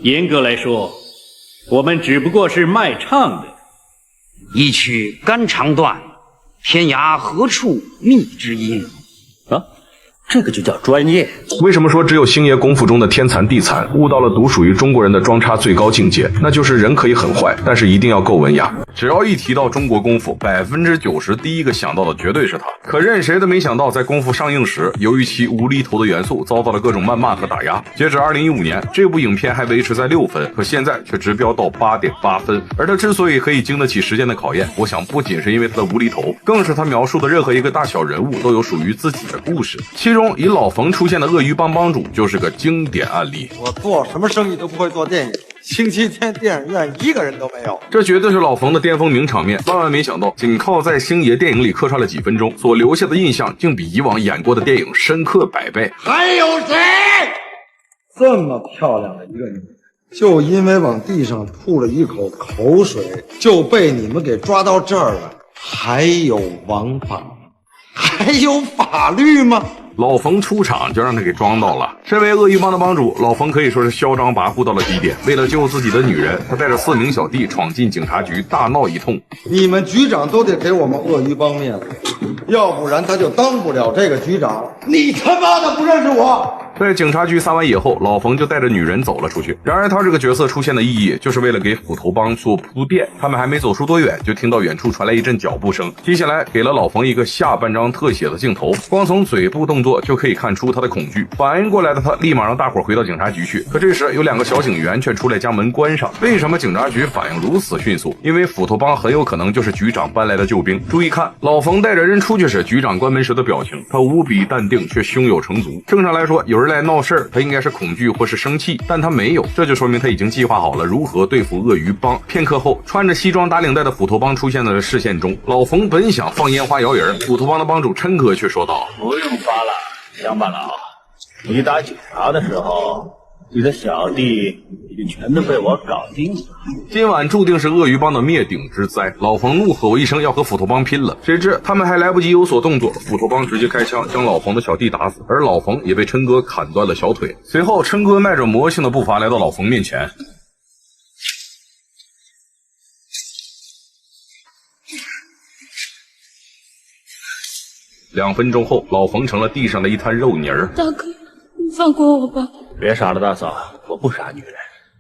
严格来说，我们只不过是卖唱的。一曲肝肠断，天涯何处觅知音啊，这个就叫专业。为什么说只有星爷功夫中的天残地残悟到了独属于中国人的装叉最高境界？那就是人可以很坏，但是一定要够文雅。只要一提到中国功夫，90%第一个想到的绝对是他。可任谁都没想到，在功夫上映时，由于其无厘头的元素，遭到了各种谩骂和打压。截止2015年，这部影片还维持在6分，可现在却直飙到8.8分。而他之所以可以经得起时间的考验，我想不仅是因为他的无厘头，更是他描述的任何一个大小人物都有属于自己的故事。其中以老冯出现的鳄鱼帮帮主就是个经典案例。我做什么生意都不会做电影，星期天电影院一个人都没有。这绝对是老冯的巅峰名场面，万万没想到，仅靠在星爷电影里客串了几分钟，所留下的印象竟比以往演过的电影深刻100倍。还有谁？这么漂亮的一个女人，就因为往地上吐了一口口水，就被你们给抓到这儿了。还有王法吗？还有法律吗？老冯出场就让他给装到了。身为鳄鱼帮的帮主，老冯可以说是嚣张跋扈到了极点。为了救自己的女人，他带着4名小弟闯进警察局，大闹一通。你们局长都得给我们鳄鱼帮面子，要不然他就当不了这个局长。你他妈的不认识我！在警察局撒完野后，老冯就带着女人走了出去。然而他这个角色出现的意义，就是为了给斧头帮做铺垫。他们还没走出多远，就听到远处传来一阵脚步声，接下来给了老冯一个下半张特写的镜头，光从嘴部动作就可以看出他的恐惧。反应过来的他立马让大伙回到警察局去，可这时有2个小警员却出来将门关上。为什么警察局反应如此迅速？因为斧头帮很有可能就是局长搬来的救兵。注意看老冯带着人出去时，局长关门时的表情，他无比淡定却胸有成竹。正常来说，有人来闹事儿，他应该是恐惧或是生气，但他没有，这就说明他已经计划好了如何对付鳄鱼帮。片刻后，穿着西装打领带的斧头帮出现在了视线中。老冯本想放烟花摇人，斧头帮的帮主琛哥却说道：不用发了，乡巴佬，你打警察的时候，你的小弟已经全都被我搞定了。今晚注定是鳄鱼帮的灭顶之灾。老冯怒吼一声要和斧头帮拼了，谁知他们还来不及有所动作，斧头帮直接开枪将老冯的小弟打死，而老冯也被琛哥砍断了小腿。随后琛哥迈着魔性的步伐来到老冯面前，2分钟后，老冯成了地上的一滩肉泥儿。大哥，你放过我吧。别傻了，大嫂，我不杀女人，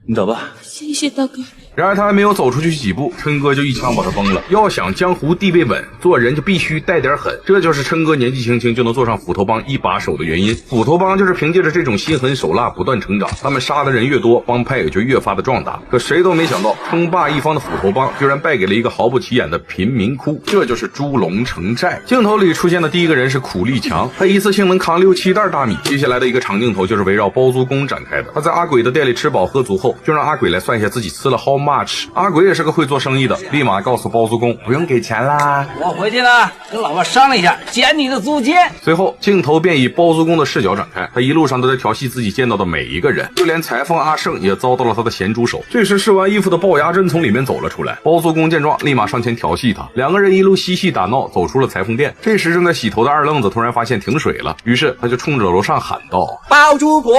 你走吧。谢谢大哥。然而他还没有走出去几步，琛哥就一枪把他崩了。要想江湖地位稳，做人就必须带点狠，这就是琛哥年纪轻轻就能坐上斧头帮一把手的原因。斧头帮就是凭借着这种心狠手辣不断成长，他们杀的人越多，帮派也就越发的壮大。可谁都没想到，称霸一方的斧头帮居然败给了一个毫不起眼的贫民窟，这就是猪龙城寨。镜头里出现的第一个人是苦力强，他一次性能扛6、7袋大米。接下来的一个长镜头就是围绕包租公展开的。他在阿鬼的店里吃饱喝足后，就让阿鬼来算一下自己吃了 how much。阿鬼也是个会做生意的，立马告诉包租公不用给钱啦，我回去了，跟老婆商量一下，减你的租金。随后镜头便以包租公的视角展开，他一路上都在调戏自己见到的每一个人，就连裁缝阿胜也遭到了他的咸猪手。这时试完衣服的龅牙珍从里面走了出来，包租公见状立马上前调戏他，2个人一路嬉戏打闹走出了裁缝店。这时正在洗头的二愣子突然发现停水了，于是他就冲着楼上喊道：包租婆，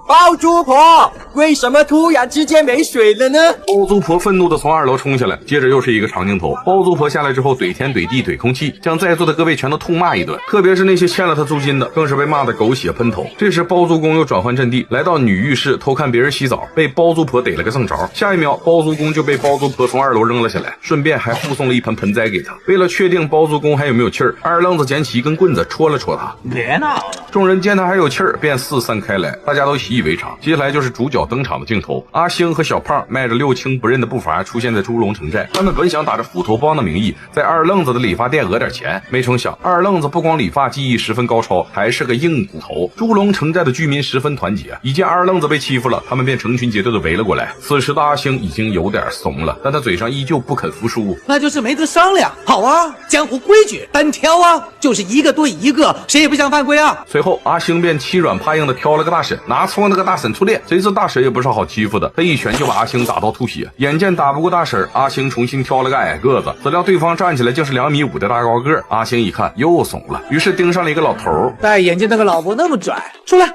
包租婆，为什么突然之间没水了呢？包租婆愤怒地从2楼冲下来，接着又是一个长镜头。包租婆下来之后怼天怼地怼空气，将在座的各位全都痛骂一顿，特别是那些欠了他租金的，更是被骂得狗血喷头。这时包租公又转换阵地，来到女浴室偷看别人洗澡，被包租婆逮了个正着。下一秒包租公就被包租婆从2楼扔了下来，顺便还护送了一盆盆栽给他。为了确定包租公还有没有气儿，二愣子捡起一根棍子戳了戳他。别闹了。众人见他还有气儿，便四散开来，大家都习以为常。接下来就是主角登场的镜头，阿星和小胖迈着6亲不认的步伐出现在猪龙城寨。他们本想打着斧头帮的名义，在二愣子的理发店讹点钱，没成想二愣子不光理发技艺十分高超，还是个硬骨头。猪龙城寨的居民十分团结，一见二愣子被欺负了，他们便成群结队的围了过来。此时的阿星已经有点怂了，但他嘴上依旧不肯服输。那就是没得商量。好啊，江湖规矩单挑啊，就是一个对一个，谁也不想犯规啊。随后阿星便欺软怕硬的挑了个大婶，拿出那个大婶出练。谁知大婶也不是好欺负的，他一拳就把阿星打到吐血。眼见打不过大婶，阿星重新挑了个矮个子，怎料对方站起来竟是2.5米的大高个。阿星一看又怂了，于是盯上了一个老头。戴眼镜那个老婆那么拽，出来。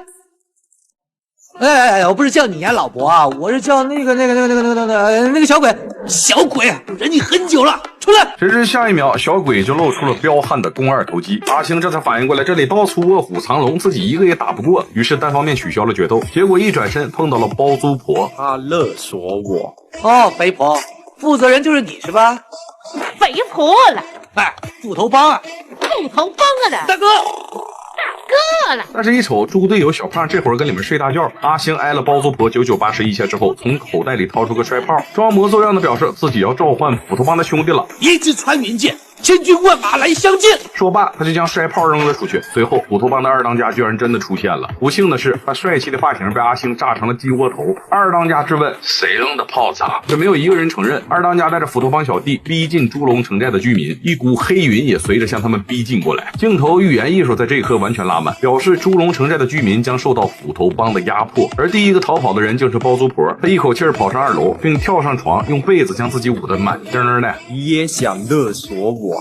我不是叫你呀，老伯啊，我是叫那个小鬼。小鬼，忍你很久了，出来！谁知下一秒，小鬼就露出了彪悍的肱二头肌。阿星这才反应过来，这里到处卧虎藏龙，自己一个也打不过，于是单方面取消了决斗。结果一转身碰到了包租婆，他勒索我。哦，肥婆，负责人就是你是吧？肥婆了，哎，斧头帮啊，斧头帮啊的大哥。哥了，但是一瞅猪队友小胖这会儿跟里面睡大觉，阿星挨了包租婆9981一下之后，从口袋里掏出个摔炮，装模作样的表示自己要召唤斧头帮的兄弟了。一支穿云箭，千军万马来相见。说罢，他就将摔炮扔了出去。随后，斧头帮的二当家居然真的出现了。不幸的是，他帅气的发型被阿星炸成了鸡窝头。二当家质问谁扔的炮仗，却没有一个人承认。二当家带着斧头帮小弟逼近猪龙城寨的居民，一股黑云也随着向他们逼近过来。镜头语言艺术在这一刻完全拉满，表示猪龙城寨的居民将受到斧头帮的压迫。而第一个逃跑的人就是包租婆，他一口气跑上2楼，并跳上床，用被子将自己捂得满钉的。也想勒索我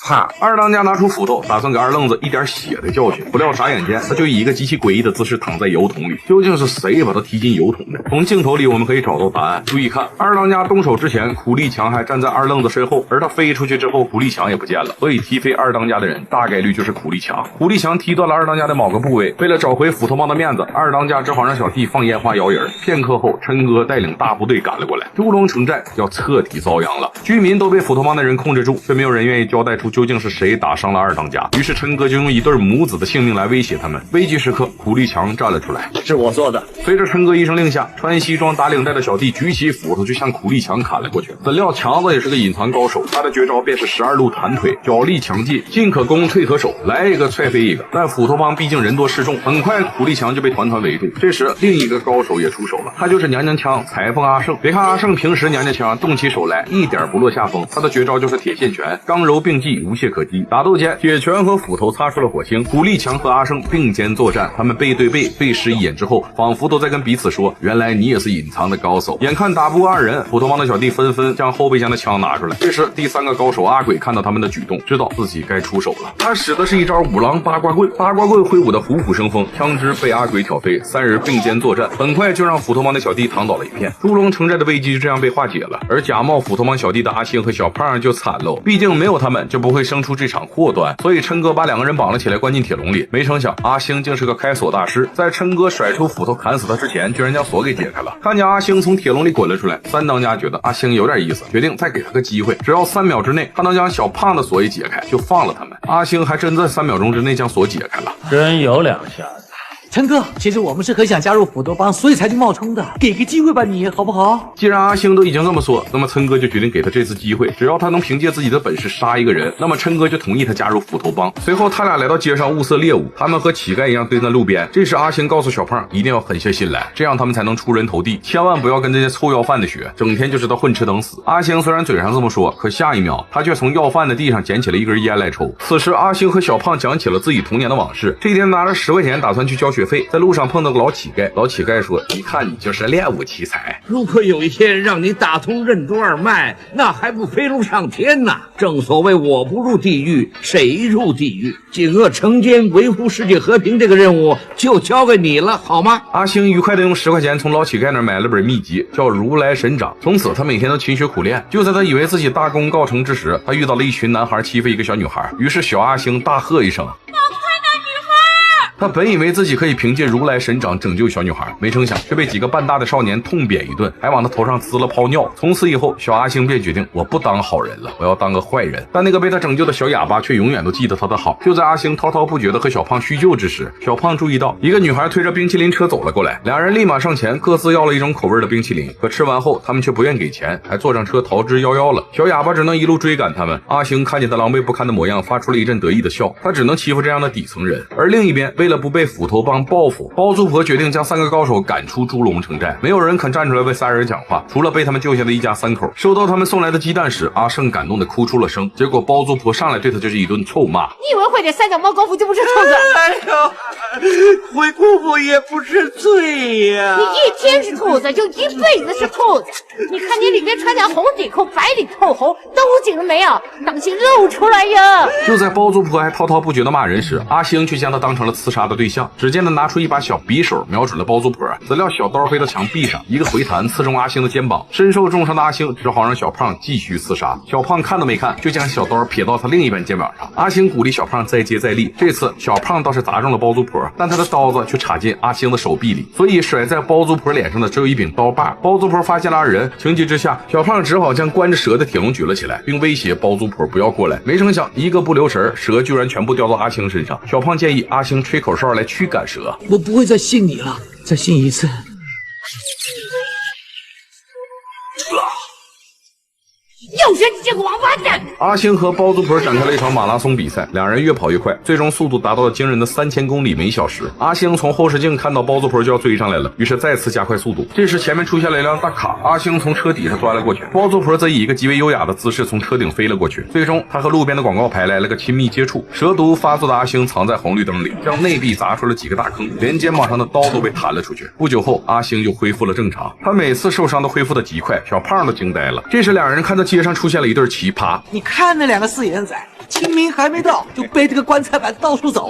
怕。二当家拿出斧头，打算给二愣子一点血的教训，不料眨眼间他就以一个极其诡异的姿势躺在油桶里。究竟是谁把他踢进油桶的？从镜头里我们可以找到答案。注意看，二当家动手之前，苦力强还站在二愣子身后，而他飞出去之后，苦力强也不见了。所以踢飞二当家的人大概率就是苦力强。苦力强踢断了二当家的某个部位，为了找回斧头帮的面子，二当家只好让小弟放烟花摇人。片刻后，琛哥带领大部队赶了过来，猪龙城寨要彻底遭殃了。居民都被斧头帮的人控制住，却没有人愿意交代出究竟是谁打伤了二当家。于是琛哥就用一对母子的性命来威胁他们。危急时刻，苦力强站了出来，是我做的。随着琛哥一声令下，穿西装打领带的小弟举起斧头就向苦力强砍了过去。怎料强子也是个隐藏高手，他的绝招便是12路弹腿，脚力强劲，进可攻退可守，来一个踹飞一个。但斧头帮毕竟人多势众，很快苦力强就被团团围住。这时另一个高手也出手了，他就是娘娘腔裁缝阿胜。别看阿胜平时娘娘腔，动起手来一点不落下风，他的绝招就是铁线拳，刚柔并济，无懈可击。打斗间，铁拳和斧头擦出了火星，苦力强和阿胜并肩作战，他们背对背对视一眼之后，仿佛都在跟彼此说，原来你也是隐藏的高手。眼看打不过二人，斧头帮的小弟纷纷将后备箱的枪拿出来。这时第3个高手阿鬼看到他们的举动，知道自己该出手了。他使的是一招五郎八卦棍，八卦棍挥舞的虎虎生风，枪支被阿鬼挑飞，3人并肩作战，很快就让斧头帮的小弟躺倒了一片。猪龙城寨的危机就这样被化解了，而假冒斧头帮小弟的阿星和小胖就惨喽，毕竟没有他们就不会生出这场祸端。所以琛哥把2个人绑了起来，关进铁笼里。没成想阿星竟是个开锁大师，在琛哥甩出斧头砍死他之前，居然将锁给解开了。看见阿星从铁笼里滚了出来，3当家觉得阿星有点意思，决定再给他个机会，只要3秒之内他能将小胖的锁也解开，就放了他们。阿星还真在3秒钟之内将锁解开了，真有两下子。琛哥，其实我们是很想加入斧头帮，所以才去冒充的，给个机会吧你，好不好？既然阿星都已经这么说，那么琛哥就决定给他这次机会，只要他能凭借自己的本事杀一个人，那么琛哥就同意他加入斧头帮。随后他俩来到街上物色猎物，他们和乞丐一样蹲在路边。这时阿星告诉小胖一定要狠下心来，这样他们才能出人头地，千万不要跟这些臭要饭的学，整天就知道混吃等死。阿星虽然嘴上这么说，可下一秒他却从要饭的地上捡起了一根烟来抽。此时阿星和小胖讲起了自己童年的往事。这天拿着10块钱打算去交学费，在路上碰到个老乞丐，老乞丐说，一看你就是练武奇才，如果有一天让你打通任督二脉，那还不飞入上天呐？正所谓我不入地狱谁入地狱，警恶惩奸维护世界和平这个任务就交给你了，好吗？阿星愉快地用10块钱从老乞丐那儿买了本秘籍，叫如来神掌。从此他每天都勤学苦练。就在他以为自己大功告成之时，他遇到了一群男孩欺负一个小女孩，于是小阿星大喝一声，他本以为自己可以凭借如来神掌拯救小女孩，没成想却被几个半大的少年痛扁一顿，还往他头上呲了泡尿。从此以后，小阿星便决定，我不当好人了，我要当个坏人。但那个被他拯救的小哑巴却永远都记得他的好。就在阿星滔滔不绝的和小胖叙旧之时，小胖注意到一个女孩推着冰淇淋车走了过来，2人立马上前各自要了一种口味的冰淇淋。可吃完后，他们却不愿给钱，还坐上车逃之夭夭了。小哑巴只能一路追赶他们。阿星看见他狼狈不堪的模样，发出了一阵得意的笑。他只能欺负这样的底层人。而另一边，为了不被斧头帮报复，包租婆决定将3个高手赶出猪龙城寨。没有人肯站出来为3人讲话，除了被他们救下的一家3口。收到他们送来的鸡蛋时，阿胜感动的哭出了声。结果包租婆上来对他就是一顿臭骂，你以为会点3脚猫功夫就不是兔子？哎呦，灰姑姑也不是罪呀！你一天是兔子，就一辈子是兔子。你看你里面穿条红底裤，白里透红，都紧了没有？当心露出来呀！就在包租婆还滔滔不绝的骂人时，阿星却将他当成了刺杀杀的对象。只见他拿出一把小匕首，瞄准了包租婆，怎料小刀飞到墙壁上，一个回弹刺中阿星的肩膀，身受重伤的阿星只好让小胖继续刺杀。小胖看都没看，就将小刀撇到他另一边肩膀上。阿星鼓励小胖再接再厉，这次小胖倒是砸中了包租婆，但他的刀子却插进阿星的手臂里，所以甩在包租婆脸上的只有一柄刀把。包租婆发现了二人，情急之下，小胖只好将关着蛇的铁笼举了起来，并威胁包租婆不要过来。没成想一个不留神，蛇居然全部掉到阿星身上。小胖建议阿星吹口哨来驱赶蛇。我不会再信你了，再信一次。又是你这个王八蛋！阿星和包租婆展开了一场马拉松比赛，两人越跑越快，最终速度达到了惊人的3000公里每小时。阿星从后视镜看到包租婆就要追上来了，于是再次加快速度。这时前面出现了一辆大卡，阿星从车底下钻了过去，包租婆则以一个极为优雅的姿势从车顶飞了过去。最终他和路边的广告牌来了个亲密接触，蛇毒发作的阿星藏在红绿灯里，将内壁砸出了几个大坑，连肩膀上的刀都被弹了出去。不久后阿星又恢复了正常，他每次受伤都恢复得极快，小胖都惊呆了。这时两人看到街上出现了一对奇葩，你看那两个四眼仔，清明还没到就背着个棺材板到处走，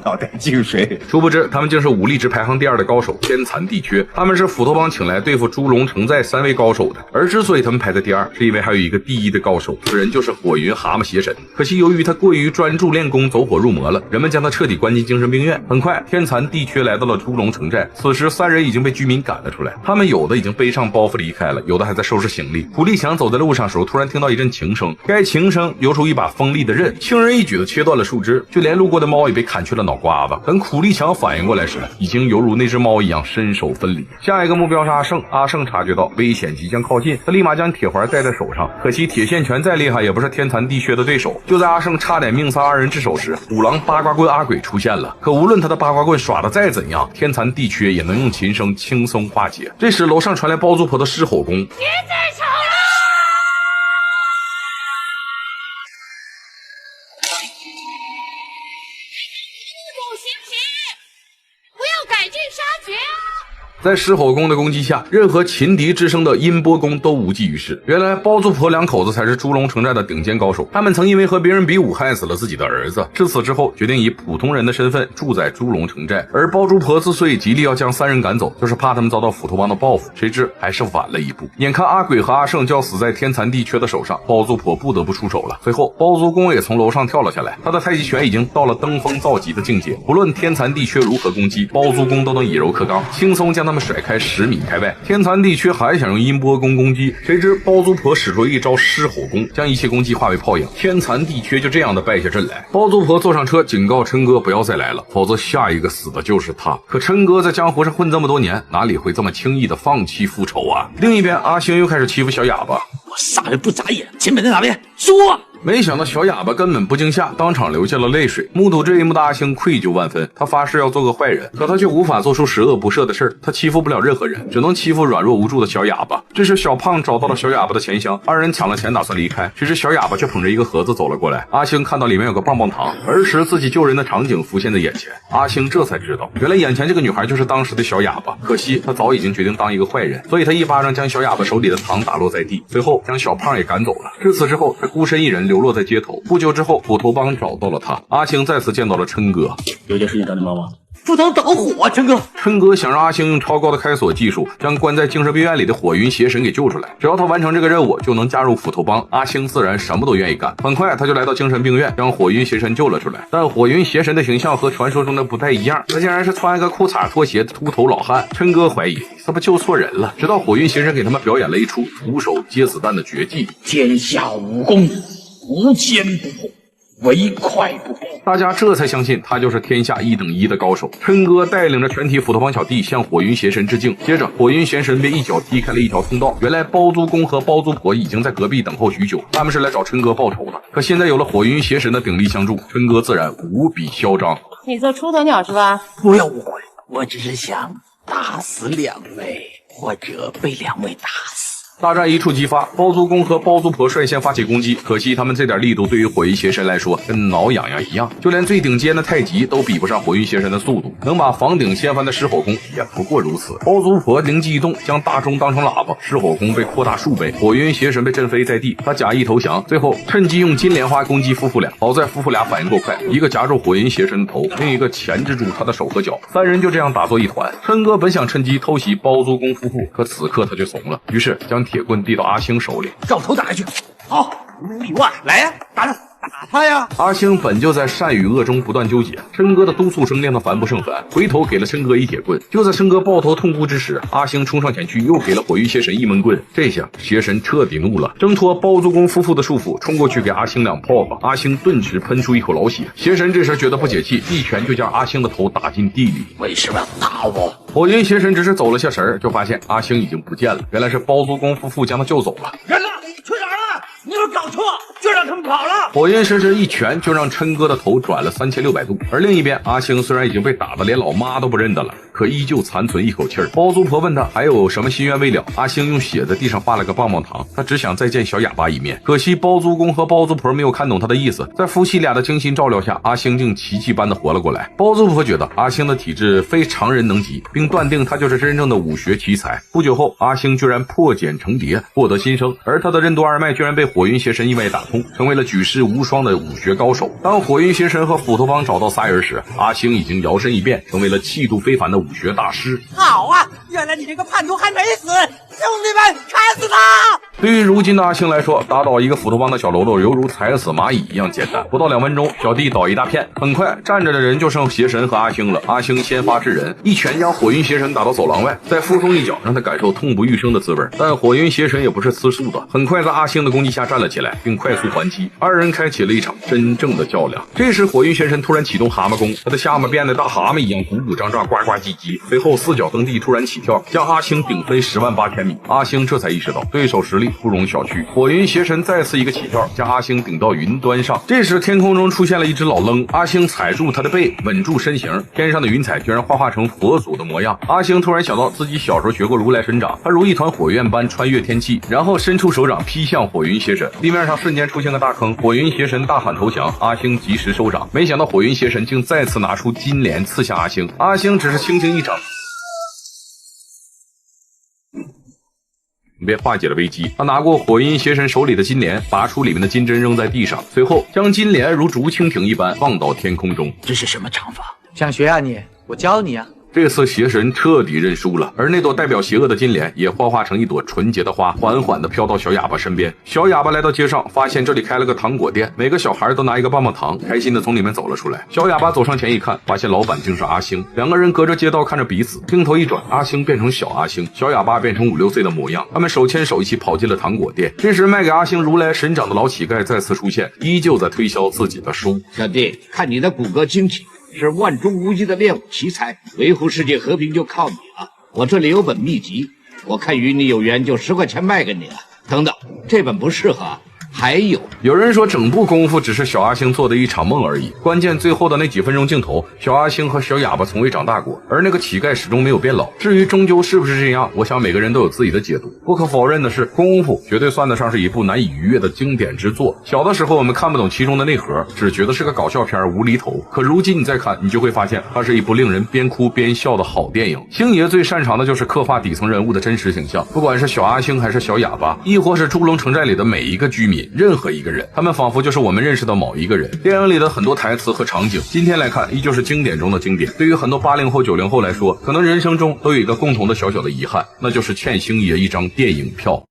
脑袋进水。殊不知他们竟是武力值排行第2的高手天残地缺，他们是斧头帮请来对付猪龙城寨3位高手的。而之所以他们排在第2，是因为还有一个第1的高手，此人就是火云蛤蟆邪神。可惜由于他过于专注练功，走火入魔了，人们将他彻底关进精神病院。很快天残地缺来到了猪龙城寨，此时3人已经被居民赶了出来，他们有的已经背上包袱离开了，有的还在收拾行李。苦力强走在路上时候，突然听到一阵琴声，该琴声犹如一把锋利的刃，轻而易举地切断了树枝，就连路过的猫也被砍去了脑瓜子。等苦力强反应过来时，已经犹如那只猫一样身首分离。下一个目标是阿胜，阿胜察觉到危险即将靠近，他立马将铁环戴在手上，可惜铁线拳再厉害也不是天残地缺的对手。就在阿胜差点命丧2人之手时，五郎八卦棍阿鬼出现了，可无论他的八卦棍耍得再怎样，天残地缺也能用琴声轻松化解。这时楼上传来包租婆的狮吼功，别再吵了！行不行？不要赶尽杀绝啊！在狮吼功的攻击下，任何擒敌之声的音波功都无济于事。原来包租婆两口子才是猪龙城寨的顶尖高手，他们曾因为和别人比武害死了自己的儿子，自此之后决定以普通人的身份住在猪龙城寨。而包租婆之所以极力要将3人赶走，就是怕他们遭到斧头帮的报复，谁知还是晚了一步。眼看阿鬼和阿胜就要死在天残地缺的手上，包租婆不得不出手了。随后包租公也从楼上跳了下来，他的太极拳已经到了登峰造极的境界，不论天残地缺如何攻击，包租公都能以柔克刚，轻松将他们甩开10米开外。天残地缺还想用音波功攻击，谁知包租婆使出一招狮吼功，将一切攻击化为泡影，天残地缺就这样的败下阵来。包租婆坐上车警告琛哥不要再来了，否则下一个死的就是他。可琛哥在江湖上混这么多年，哪里会这么轻易的放弃复仇啊？另一边阿星又开始欺负小哑巴，我杀人不眨眼，钱本在哪边？说！没想到小哑巴根本不惊吓，当场流下了泪水。目睹这一幕的阿星愧疚万分，他发誓要做个坏人，可他却无法做出十恶不赦的事儿。他欺负不了任何人，只能欺负软弱无助的小哑巴。这时小胖找到了小哑巴的钱箱，二人抢了钱打算离开，谁知小哑巴却捧着一个盒子走了过来。阿星看到里面有个棒棒糖，儿时自己救人的场景浮现在眼前，阿星这才知道，原来眼前这个女孩就是当时的小哑巴。可惜他早已经决定当一个坏人，所以他一巴掌将小哑巴手里的糖打落在地，随后将小胖也赶走了。至此之后，他孤身一人流落在街头。不久之后，斧头帮找到了他，阿星再次见到了琛哥。有件事情找你帮忙。赴汤蹈火啊，琛哥！琛哥想让阿星用超高的开锁技术将关在精神病院里的火云邪神给救出来，只要他完成这个任务，就能加入斧头帮。阿星自然什么都愿意干。很快，他就来到精神病院，将火云邪神救了出来。但火云邪神的形象和传说中的不太一样，他竟然是穿一个裤衩拖鞋的秃头老汉。琛哥怀疑他们救错人了，直到火云邪神给他们表演了一出徒手接子弹的绝技。天下武功，无坚不破，唯快不破。大家这才相信他就是天下1等1的高手。琛哥带领着全体斧头帮小弟向火云邪神致敬，接着火云邪神便一脚踢开了一条通道。原来包租公和包租婆已经在隔壁等候许久，他们是来找琛哥报仇的。可现在有了火云邪神的鼎力相助，琛哥自然无比嚣张。你做出头鸟是吧？不要误会，我只是想打死2位，或者被2位打死。大战一触即发，包租公和包租婆率先发起攻击，可惜他们这点力度对于火云邪神来说跟挠痒痒一样，就连最顶尖的太极都比不上火云邪神的速度，能把房顶掀翻的狮吼功也不过如此。包租婆灵机一动，将大钟当成喇叭，狮吼功被扩大数倍，火云邪神被震飞在地，他假意投降，最后趁机用金莲花攻击夫妇俩。好在夫妇俩反应够快，一个夹住火云邪神的头，另一个钳制住他的手和脚，三人就这样打作一团。琛哥本想趁机偷袭包租公夫妇，可此刻他却怂了，于是将铁棍递到阿星手里，照头打下去。好，5里外来呀，打他呀！阿星本就在善与恶中不断纠结，琛哥的督促声令他烦不胜烦，回头给了琛哥一铁棍。就在琛哥抱头痛哭之时，阿星冲上前去，又给了火云邪神一闷棍。这下邪神彻底怒了，挣脱包租公夫妇的束缚，冲过去给阿星2炮子。阿星顿时喷出一口老血，邪神这时觉得不解气，一拳就将阿星的头打进地里。为什么要打我？火云邪神只是走了下神，就发现阿星已经不见了，原来是包租公夫妇将他救走了。人呢？去哪儿了？你有搞错，就让他们跑了。火云邪神一拳就让琛哥的头转了3600度，而另一边阿星虽然已经被打得连老妈都不认得了，可依旧残存一口气儿。包租婆问他还有什么心愿未了，阿星用血在地上画了个棒棒糖，他只想再见小哑巴一面。可惜包租公和包租婆没有看懂他的意思，在夫妻俩的精心照料下，阿星竟奇迹般的活了过来。包租婆觉得阿星的体质非常人能及，并断定他就是真正的武学奇才。不久后，阿星居然破茧成蝶，获得新生，而他的任督二脉居然被火云邪神意外打通，成为了举世无双的武学高手。当火云邪神和斧头帮找到仨人时，阿星已经摇身一变，成为了气度非凡的武学大师。好啊，原来你这个叛徒还没死，兄弟们，砍死他！对于如今的阿星来说，打倒一个斧头帮的小喽啰犹如踩死蚂蚁一样简单，不到2分钟，小弟倒一大片。很快站着的人就剩邪神和阿星了。阿星先发制人，一拳将火云邪神打到走廊外，再附送一脚，让他感受痛不欲生的滋味。但火云邪神也不是吃素的，很快在阿星的攻击下站了起来，并快速还击，二人开启了一场真正的较量。这时火云邪神突然启动蛤蟆功，他的下巴变得大蛤蟆一样鼓鼓胀胀，呱呱唧唧，随后4脚蹬地突然起跳，将阿星顶飞108000米。阿星这才意识到对手实力不容小觑，火云邪神再次一个起跳，将阿星顶到云端上。这时天空中出现了一只老愣，阿星踩住他的背，稳住身形，天上的云彩居然化成佛祖的模样。阿星突然想到自己小时候学过如来神掌，他如一团火焰般穿越天气，然后伸出手掌劈向火云邪神，地面上瞬间出现个大坑，火云邪神大喊投降，阿星及时收掌，没想到火云邪神竟再次拿出金莲刺向阿星，阿星只是轻轻一掌便化解了危机。他拿过火云邪神手里的金莲，拔出里面的金针扔在地上，随后将金莲如竹蜻蜓一般放到天空中。这是什么掌法？想学啊你？我教你啊。这次邪神彻底认输了，而那朵代表邪恶的金莲也幻化成一朵纯洁的花，缓缓地飘到小哑巴身边。小哑巴来到街上，发现这里开了个糖果店，每个小孩都拿一个棒棒糖，开心地从里面走了出来。小哑巴走上前一看，发现老板竟是阿星，两个人隔着街道看着彼此，镜头一转，阿星变成小阿星，小哑巴变成5、6岁的模样，他们手牵手一起跑进了糖果店。这时卖给阿星如来神掌的老乞丐再次出现，依旧在推销自己的书。小弟，看你的骨骼精奇，是万中无一的练武奇才，维护世界和平就靠你了。我这里有本秘籍，我看与你有缘，就10块钱卖给你了。等等，这本不适合。还有人说整部功夫只是小阿星做的一场梦而已，关键最后的那几分钟镜头，小阿星和小哑巴从未长大过，而那个乞丐始终没有变老。至于终究是不是这样，我想每个人都有自己的解读。不可否认的是，功夫绝对算得上是一部难以逾越的经典之作。小的时候我们看不懂其中的内核，只觉得是个搞笑片无厘头，可如今你再看，你就会发现它是一部令人边哭边笑的好电影。星爷最擅长的就是刻画底层人物的真实形象，不管是小阿星还是小哑巴，亦或是猪笼城寨里的每一个居民，任何一个人，他们仿佛就是我们认识的某一个人。电影里的很多台词和场景，今天来看依旧是经典中的经典。对于很多80后、90后来说，可能人生中都有一个共同的小小的遗憾，那就是欠星爷一张电影票。